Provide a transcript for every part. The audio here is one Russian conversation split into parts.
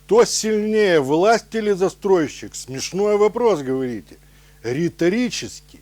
Кто сильнее, власть или застройщик? Смешной вопрос, говорите. Риторический.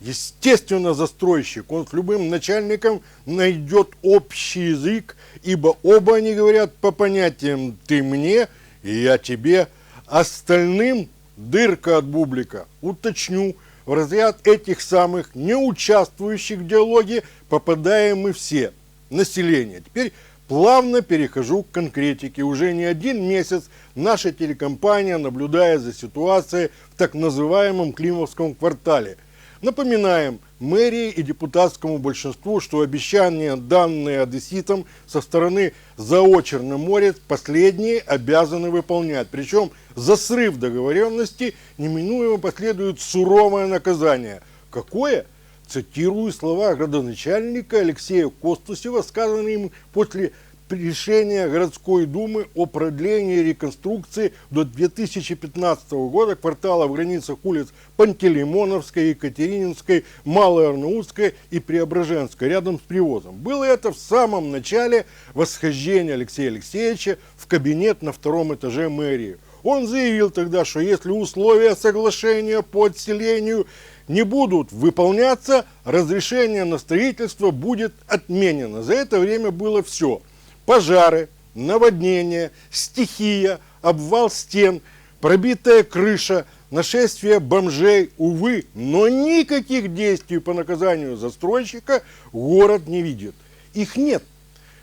Естественно, застройщик. Он с любым начальником найдет общий язык, ибо оба они говорят по понятиям «ты мне» и «я тебе». Остальным дырка от бублика. Уточню, в разряд этих самых неучаствующих в диалоге попадаем мы все, население. Теперь плавно перехожу к конкретике. Уже не один месяц наша телекомпания наблюдает за ситуацией в так называемом Климовском квартале. Напоминаем мэрии и депутатскому большинству, что обещания, данные одесситам со стороны ЗАО «Черноморец», последние обязаны выполнять. Причем за срыв договоренности неминуемо последует суровое наказание. Какое? Цитирую слова градоначальника Алексея Костусева, сказанные им после решения городской думы о продлении реконструкции до 2015 года квартала в границах улиц Пантелеймоновской, Екатерининской, Малой Арнаутской и Преображенской, рядом с Привозом. Было это в самом начале восхождения Алексея Алексеевича в кабинет на втором этаже мэрии. Он заявил тогда, что если условия соглашения по отселению не будут выполняться, разрешение на строительство будет отменено. За это время было все. Пожары, наводнения, стихия, обвал стен, пробитая крыша, нашествие бомжей, увы, но никаких действий по наказанию застройщика город не видит. Их нет.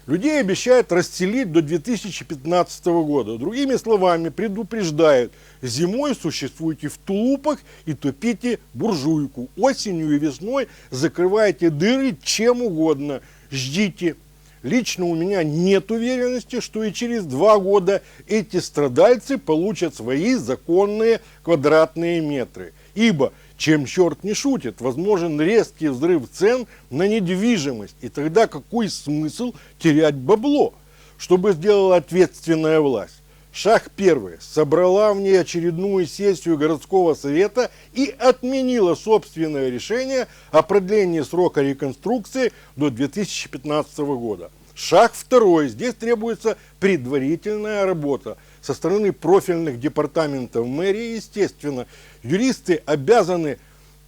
Людей обещают расселить до 2015 года. Другими словами, предупреждают, зимой существуйте в тулупах и топите буржуйку. Осенью и весной закрывайте дыры чем угодно. Ждите. Лично у меня нет уверенности, что и через 2 года эти страдальцы получат свои законные квадратные метры. Ибо, чем черт не шутит, возможен резкий взрыв цен на недвижимость. И тогда какой смысл терять бабло, чтобы сделала ответственная власть? Шаг первый. Собрала в ней очередную сессию городского совета и отменила собственное решение о продлении срока реконструкции до 2015 года. Шаг второй. Здесь требуется предварительная работа со стороны профильных департаментов мэрии, естественно. Юристы обязаны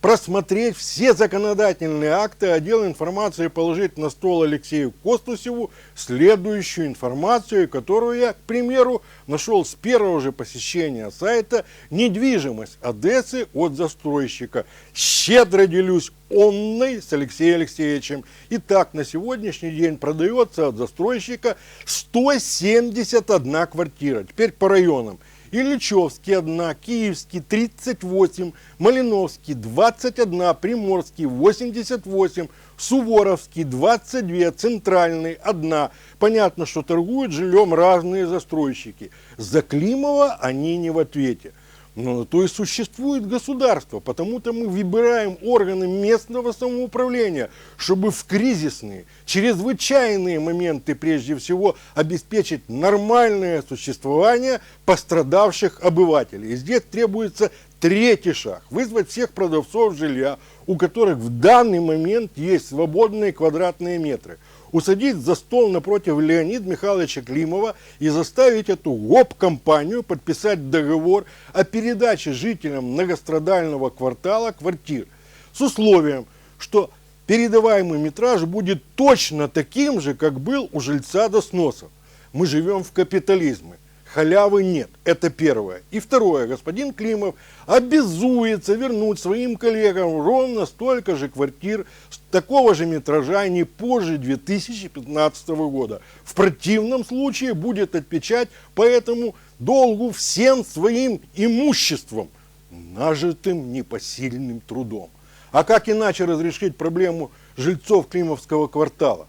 просмотреть все законодательные акты, отдел информации положить на стол Алексею Костусеву следующую информацию, которую я, к примеру, нашел с первого же посещения сайта «Недвижимость Одессы» от застройщика. Щедро делюсь онной с Алексеем Алексеевичем. Итак, на сегодняшний день продается от застройщика 171 квартира. Теперь по районам. Ильичевский 1, Киевский 38, Малиновский 21, Приморский 88, Суворовский 22, Центральный 1. Понятно, что торгуют жильем разные застройщики. За Климова они не в ответе. Но то и существует государство, потому-то мы выбираем органы местного самоуправления, чтобы в кризисные, чрезвычайные моменты прежде всего обеспечить нормальное существование пострадавших обывателей. И здесь требуется третий шаг – вызвать всех продавцов жилья, у которых в данный момент есть свободные квадратные метры, усадить за стол напротив Леонида Михайловича Климова и заставить эту гоп-компанию подписать договор о передаче жителям многострадального квартала квартир с условием, что передаваемый метраж будет точно таким же, как был у жильца до сносов. Мы живем в капитализме. Халявы нет. Это первое. И второе. Господин Климов обязуется вернуть своим коллегам ровно столько же квартир такого же метража не позже 2015 года. В противном случае будет отвечать по этому долгу всем своим имуществом, нажитым непосильным трудом. А как иначе разрешить проблему жильцов Климовского квартала?